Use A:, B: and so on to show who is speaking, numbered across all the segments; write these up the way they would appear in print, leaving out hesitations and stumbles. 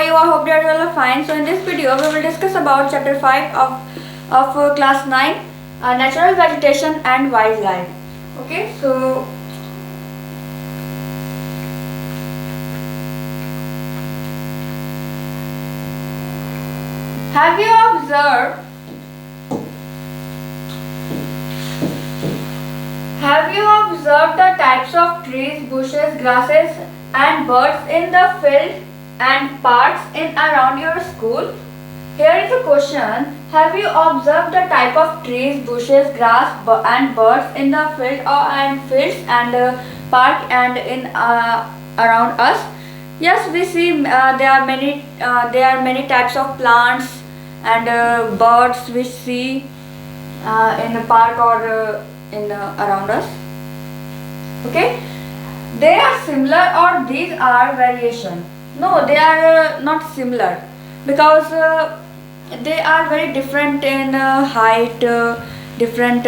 A: are you? I hope that you all are fine. So in this video we will discuss about chapter 5 of class 9, natural vegetation and wildlife. Okay, so have you observed the types of trees, bushes, grasses and birds in the field and parks in around your school? Here is a question. Have you observed the type of trees, bushes, grass and birds in the fields and park and in around us? Yes, we see there are many types of plants and birds we see in the park or around us. Okay, they are similar or these are variation? No, they are not similar, because they are very different in height, different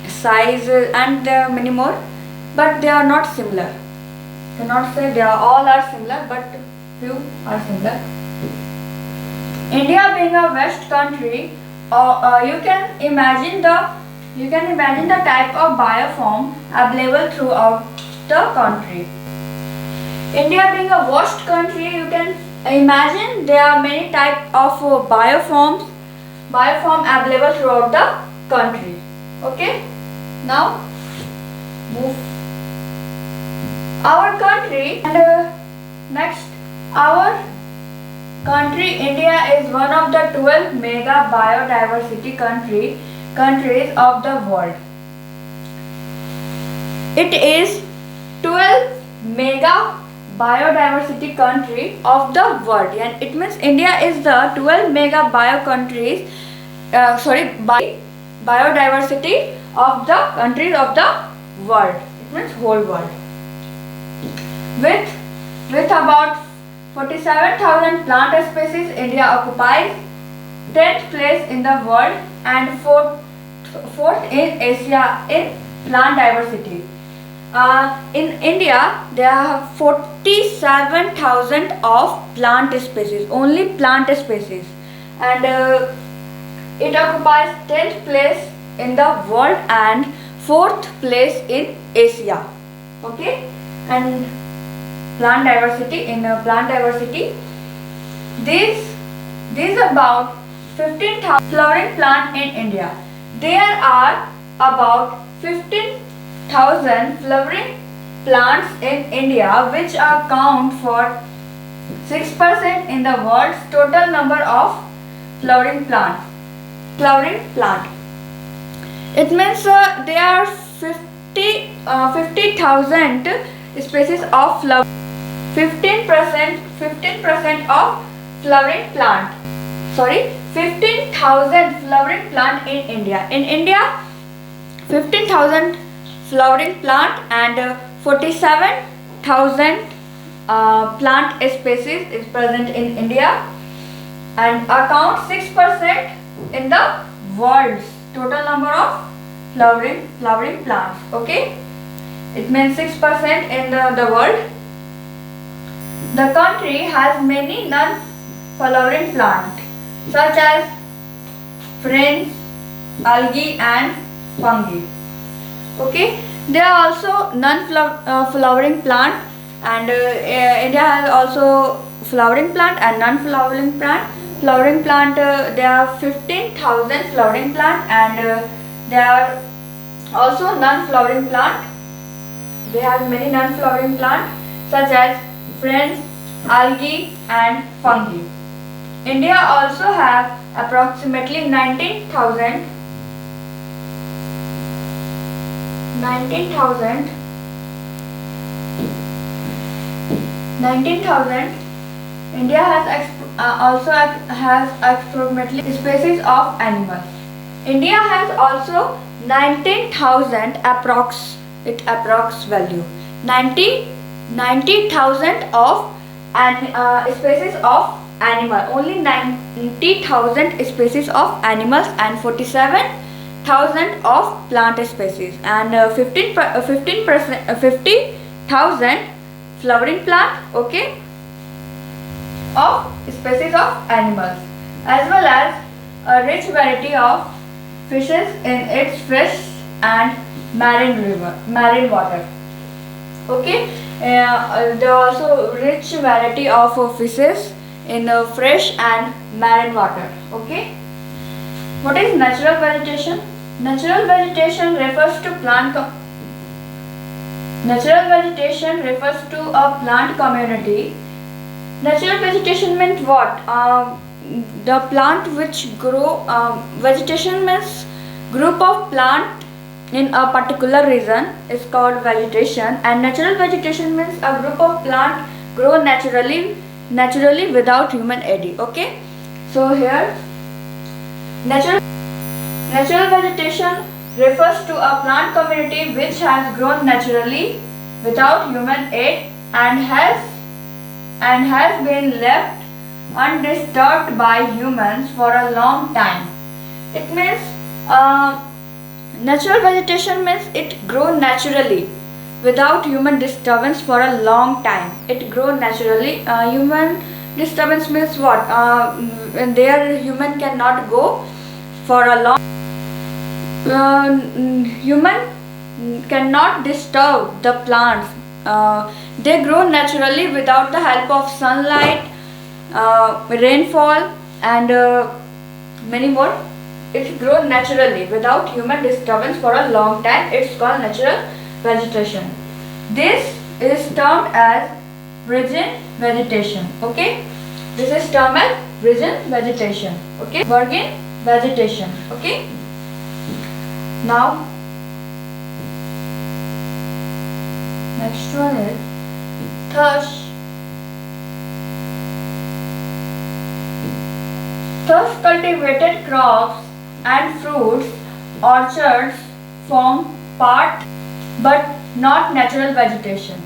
A: size and many more, but they are not similar. Cannot say they are all are similar, but few are similar. India being a west country, you can imagine the type of bioform available throughout the country. India being a vast country, you can imagine there are many types of bioform available throughout the country. Okay, now move our country, and next our country India is one of the 12 mega biodiversity countries of the world. It is 12 mega biodiversity country of the world, and it means India is the 12 mega biodiversity of the countries of the world. It means whole world. With about 47,000 plant species, India occupies 10th place in the world and fourth in Asia in plant diversity. In India, there are 47,000 of plant species, only plant species, and it occupies 10th place in the world and 4th place in Asia. Okay, and plant diversity, these about 15,000 flowering plant in India. There are about 15,000 flowering plants in India, which account for 6% in the world's total number of flowering plant. It means there are 50,000 species of flower. 15% of flowering plant. 15,000 flowering plant in India. In India, 15,000 flowering plant and 47,000 plant species is present in India and account 6% in the world's total number of flowering plants. Okay, it means 6% in the world. The country has many non-flowering plants such as ferns, algae and fungi. Okay, there are also non-flowering plant, and India has also flowering plant and non-flowering plant. Flowering plant, there are 15,000 flowering plant, and there are also non-flowering plant. They have many non-flowering plant such as ferns, algae and fungi. India also have approximately 19,000 India also has approximately species of animals. India has also 19,000 approx value. 90,000 of species of animal. Only 90,000 species of animals and 47,000 of plant species, and 50,000 flowering plant. Okay, of species of animals, as well as a rich variety of fishes in its fresh and marine water. Okay, there are also rich variety of fishes in fresh and marine water. Okay, what is natural vegetation? Natural vegetation refers to Natural vegetation refers to a plant community. Natural vegetation means what? The plant which grow. Vegetation means group of plant in a particular region is called vegetation, and natural vegetation means a group of plant grow naturally without human aid. Okay, so here natural vegetation refers to a plant community which has grown naturally without human aid and has been left undisturbed by humans for a long time. It means natural vegetation means it grows naturally without human disturbance for a long time. It grows naturally. Human disturbance means what? There human cannot go for a long. Human cannot disturb the plants. They grow naturally without the help of sunlight, rainfall, and many more. It grows naturally without human disturbance for a long time. It's called natural vegetation. This is termed as virgin vegetation. Okay, this is termed as virgin vegetation. Okay, virgin vegetation. Okay. Now, next one is thus cultivated crops and fruits orchards form part but not natural vegetation.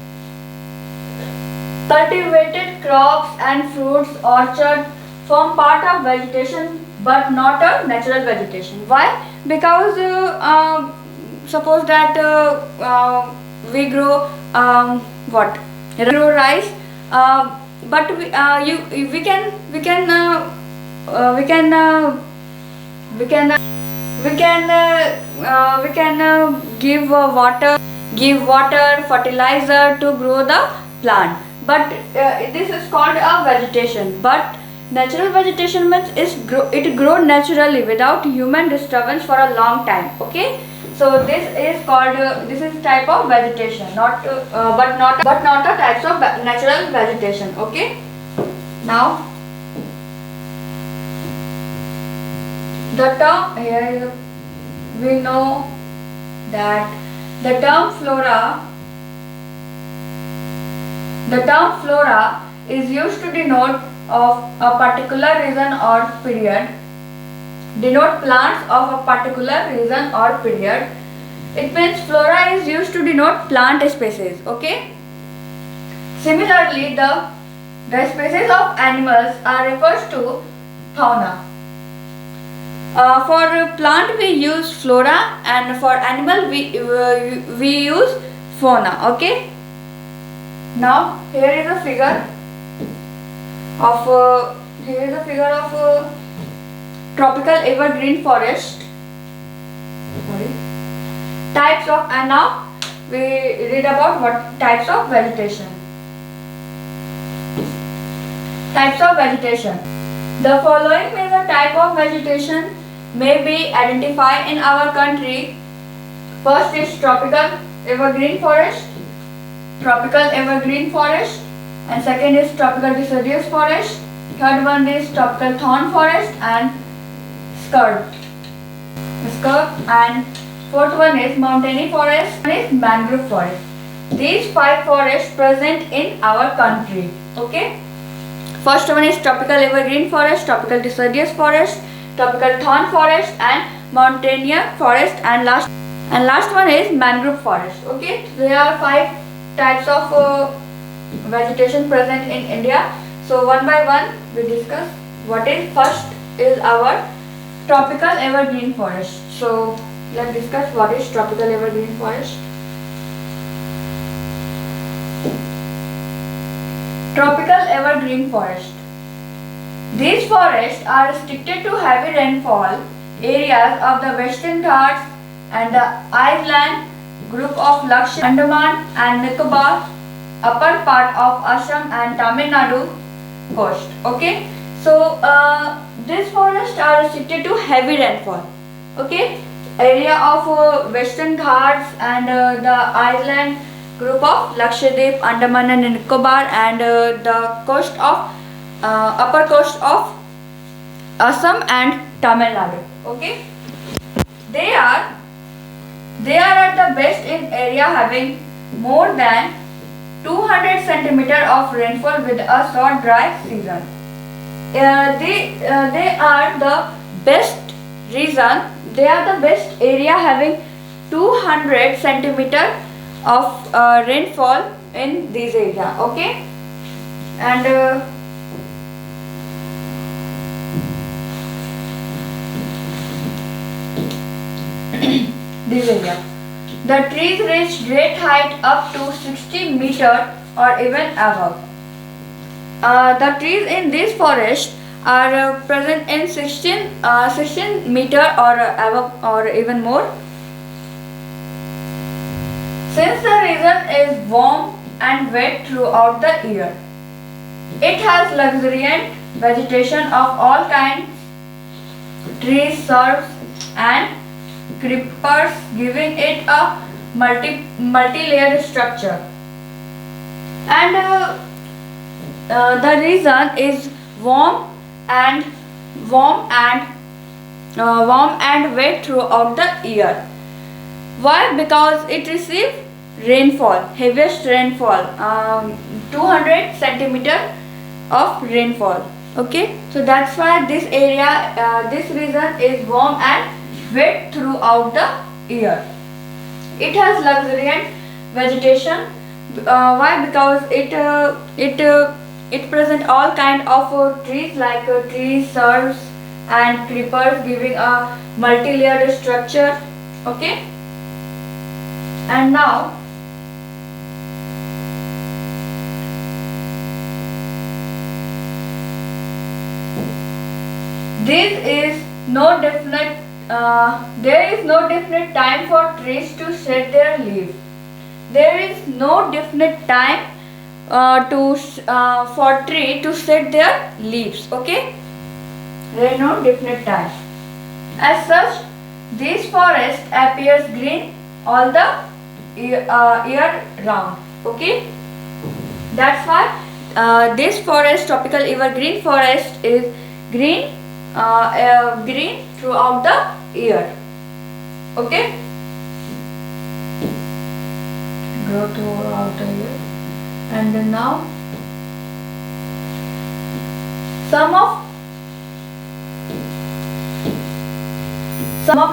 A: Cultivated crops and fruits orchards form part of vegetation but not a natural vegetation. Why? Because suppose that we grow what? We grow rice, but we can give water fertilizer to grow the plant, but this is called a vegetation. But natural vegetation means it grows naturally without human disturbance for a long time. Okay, so this is called this is type of vegetation, but not a types of natural vegetation. Okay, now the term here we know that the term flora is used to denote of a particular region or period, denote plants of a particular region or period. It means flora is used to denote plant species. Okay. Similarly, the species of animals are referred to fauna. For plant we use flora, and for animal we use fauna. Okay. Now here is a figure of tropical evergreen forest. Types of, and now we read about what types of vegetation. Types of vegetation. The following major type of vegetation may be identified in our country. First is tropical evergreen forest, and second is tropical deciduous forest. Third one is tropical thorn forest and scrub, and fourth one is mountainy forest and is mangrove forest. These 5 forests present in our country. Okay. First one is tropical evergreen forest, tropical deciduous forest, tropical thorn forest and mountainy forest, and last one is mangrove forest. Okay. There are 5 types of vegetation present in India. So one by one we discuss what is. First is our tropical evergreen forest. So let's discuss what is tropical evergreen forest. Tropical evergreen forest. These forests are restricted to heavy rainfall areas of the Western Ghats and the island group of Lakshadweep, Andaman and Nicobar, upper part of Assam and Tamil Nadu coast. Okay, so these forests are restricted to heavy rainfall. Okay, area of Western Ghats and the island group of Lakshadweep, Andaman and Nicobar, and the coast of upper coast of Assam and Tamil Nadu. Okay, they are at the best in area having more than 200 centimeter of rainfall with a short dry season. They are the best reason. They are the best area having 200 centimeter of rainfall in this area. Okay, and this area. The trees reach great height up to 60 meter or even above. The trees in this forest are present in 16 meter or above or even more. Since the region is warm and wet throughout the year, it has luxuriant vegetation of all kinds, trees, shrubs and creepers, giving it a multi-layered structure. And the reason is warm and wet throughout the year. Why? Because it receives rainfall, heaviest rainfall, 200 centimeter of rainfall. Okay, so that's why this area, this region is warm and wet throughout the year. It has luxuriant vegetation. Why? Because it present all kind of trees like trees, shrubs and creepers, giving a multi-layered structure. Okay, and now there is no definite time for trees to shed their leaves. There is no definite time for tree to shed their leaves. Okay, there is no definite time. As such, this forest appears green all the year round. Okay, that's why this forest, tropical evergreen forest, is green throughout the year. Okay, grow throughout the year. And then now some of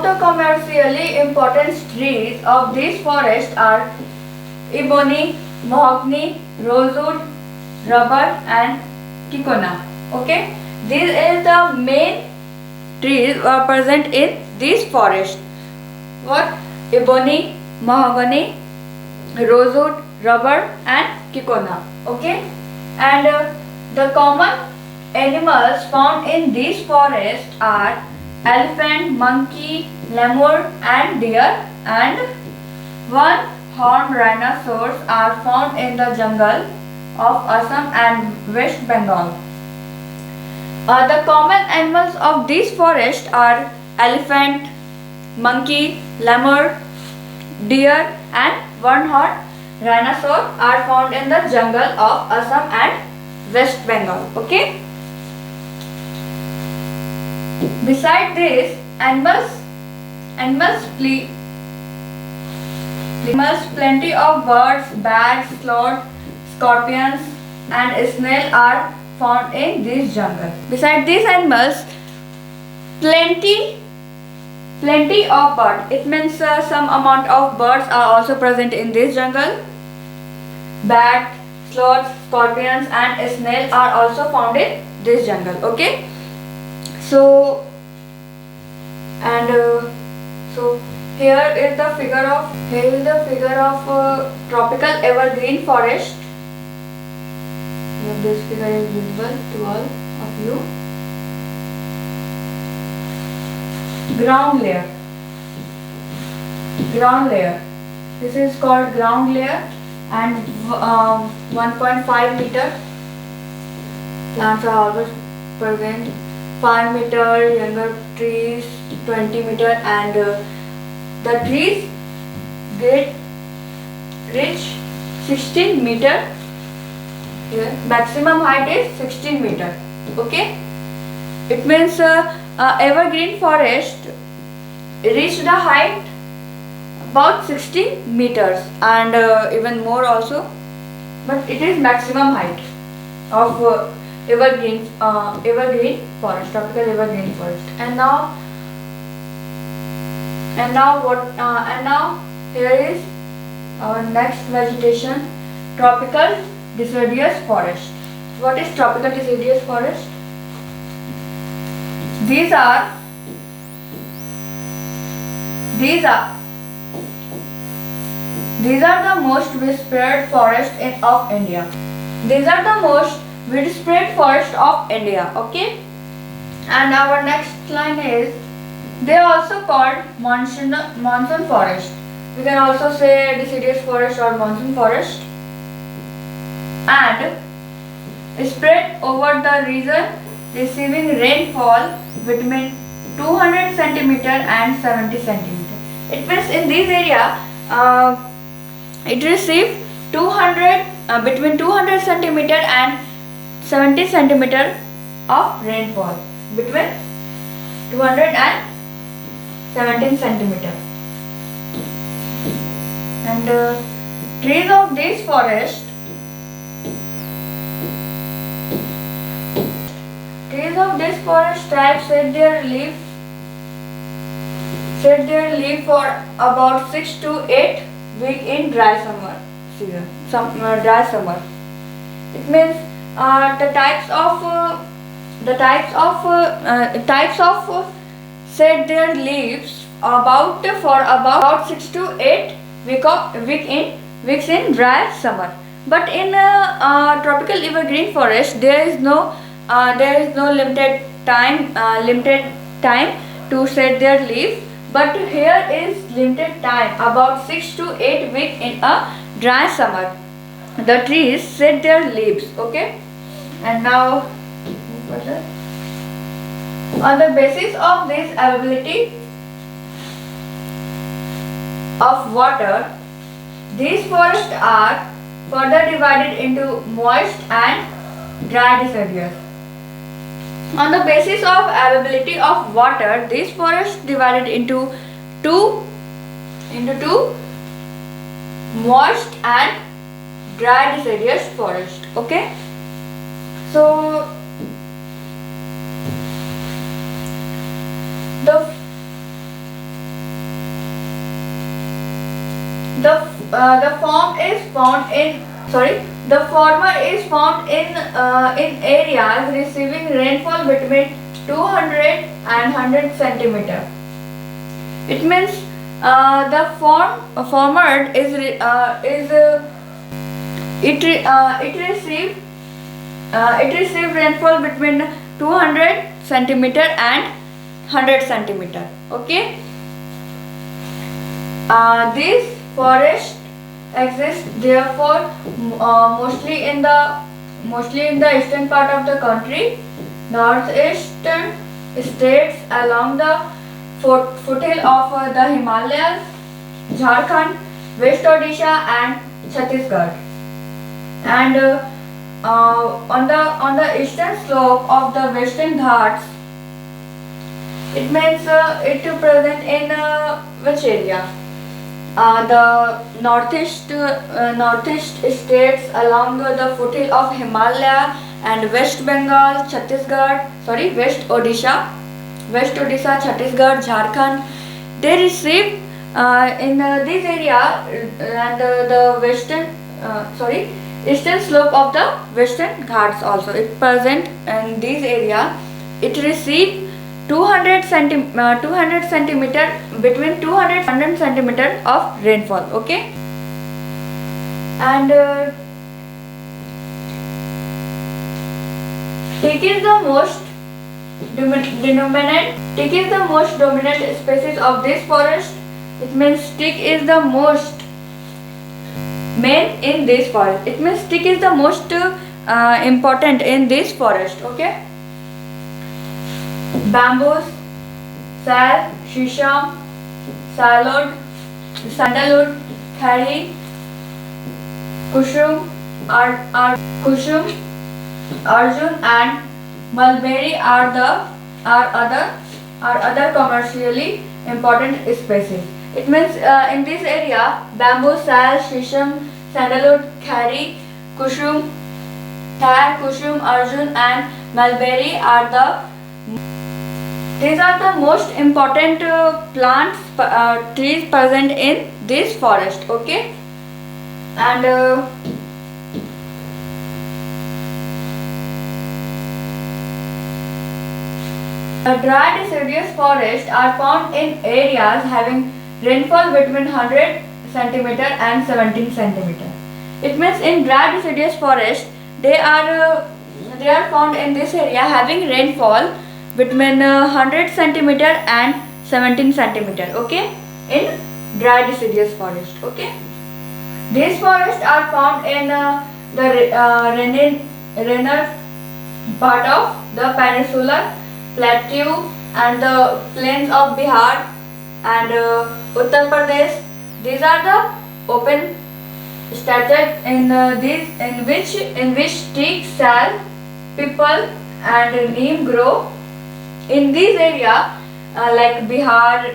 A: the commercially important trees of this forest are ebony, mahogany, rosewood, rubber and cinchona. Okay, these are the main trees present in this forest. What? Ebony, mahogany, rosewood, rubber and cinchona. Okay, and the common animals found in this forest are elephant, monkey, lemur and deer, and one-horned rhinoceros are found in the jungle of Assam and West Bengal. The common animals of this forest are elephant, monkey, lemur, deer and one-horned rhinoceros are found in the jungle of Assam and West Bengal. Okay. Beside this, animals plenty of birds, bats, sloths, scorpions and snails are found in this jungle. Beside these animals, plenty of birds. It means some amount of birds are also present in this jungle. Bat, sloths, scorpions and snails are also found in this jungle. Okay. So here is the figure of tropical evergreen forest. This figure is visible to all of you. ground layer. This is called ground layer, and 1.5 meter. Plants are always present. 5 meter, younger trees 20 meter, and the trees get reach 16 meter. Here maximum height is 16 meter. Okay, it means evergreen forest reach the height about 16 meters, and even more also, but it is maximum height of evergreen forest, tropical evergreen forest. And now here is our next vegetation, tropical deciduous forest. What is tropical deciduous forest? These are the most widespread forest of India. These are the most widespread forest of India. Okay, and our next line is, they are also called monsoon forest. We can also say deciduous forest or monsoon forest, and spread over the region receiving rainfall between 200 centimeter and 70 centimeter. It means in this area it receives between 200 centimeter and 70 centimeter of rainfall, between 200 and 17 centimeter. And trees of this forest type shed their leaf for about 6 to 8 weeks in dry summer season. Dry summer. It means the types of shed their leaves for about 6 to 8 weeks in dry summer. But in tropical evergreen forest, there is no limited time to shed their leaves. But here is limited time, about 6 to 8 weeks in a dry summer. The trees shed their leaves. Okay, and now on the basis of this availability of water, these forests are further divided into moist and dry deciduous. On the basis of availability of water, these forests divided into two moist and dry deciduous forest. Okay, so the former is found in areas receiving rainfall between 200 and 100 centimeter. It means the former it received rainfall between 200 centimeter and 100 centimeter. Okay, these forests exist therefore mostly in the eastern part of the country, northeastern states along the foothill of the Himalayas, Jharkhand, West Odisha and Chhattisgarh, and on the eastern slope of the Western Ghats. It means it present in which area? The northeast states along the foothill of Himalaya and West Odisha, Chhattisgarh, Jharkhand. They receive in this area and the eastern slope of the Western Ghats also. It present in this area. It receive 200 centimeter, between 200 and 100 centimeter of rainfall. Okay, and it is the Dominant. Teak is the most dominant species of this forest. It means teak is the most main in this forest. It means teak is the most important in this forest. Okay. Bamboos, sal, shisham, sandalwood, khari, kushum, kushum, arjun, and mulberry are other commercially important species. It means in this area, bamboo, sal, shisham, sandalwood, khari, kushum, arjun, and mulberry are these are the most important plants, trees present in this forest. Okay, and dry deciduous forests are found in areas having rainfall between 100 cm and 17 cm. It means in dry deciduous forest they are found in this area having rainfall between 100 cm and 17 cm. Okay, in dry deciduous forest. Okay, these forests are found in the rainer part of the peninsular plateau and the plains of Bihar and Uttar Pradesh. These are the open stretches in which teak, sal, pipal, and neem grow. In this area, like Bihar,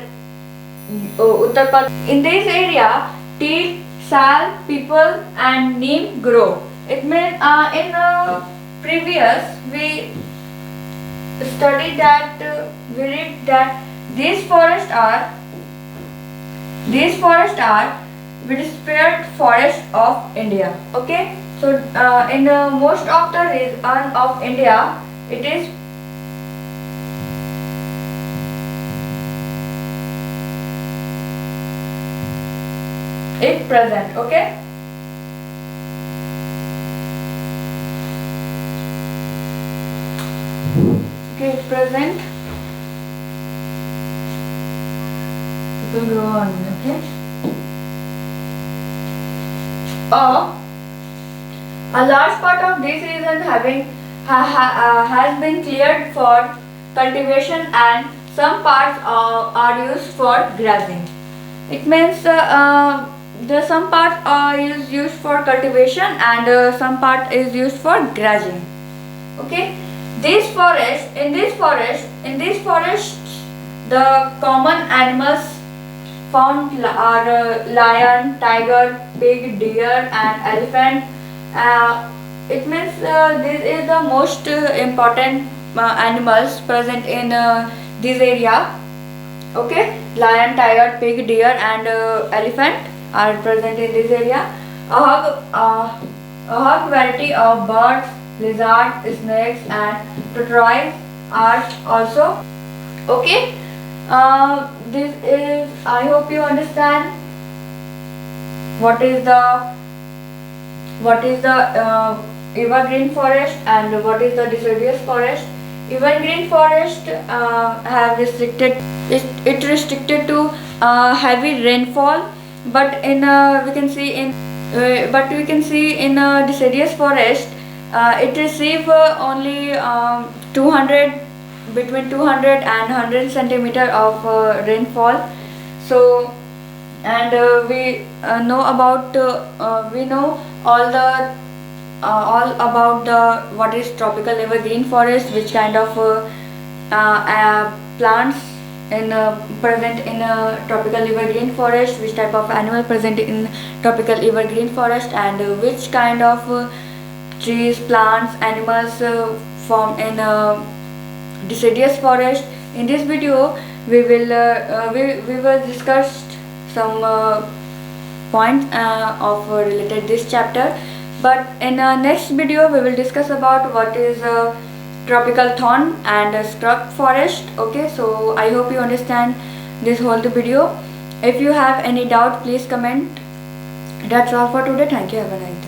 A: Uttar Pradesh, in this area, teak, sal, pipal, and neem grow. It means in previous we studied that we read that these forests are widespread forests of India. Okay, so in most of the region of India, it is present. Okay. Okay, present. It will go on. Okay. A large part of this region has been cleared for cultivation and some parts are used for grazing. It means some part is used for cultivation and some part is used for grazing. Okay. In this forest, the common animals found are lion, tiger, pig, deer, and elephant. It means this is the most important animals present in this area. Okay, lion, tiger, pig, deer, and elephant are present in this area. A hug variety of birds, lizards, snakes, and tortoise are also. Okay, this is. I hope you understand what is the evergreen forest and what is the deciduous forest. Evergreen forest have restricted to heavy rainfall, but in we can see in deciduous forest it receive only 200 between 200 and 100 centimeter of rainfall. So and we know about we know all about the what is tropical evergreen forest, which kind of plants in present in tropical evergreen forest, which type of animal present in tropical evergreen forest, and which kind of trees, plants, animals form in deciduous forest. In this video we will discuss some points of related this chapter, but in next video we will discuss about what is tropical thorn and scrub forest. Okay, so I hope you understand this whole video. If you have any doubt, please comment. That's all for today. Thank you. Have a nice day.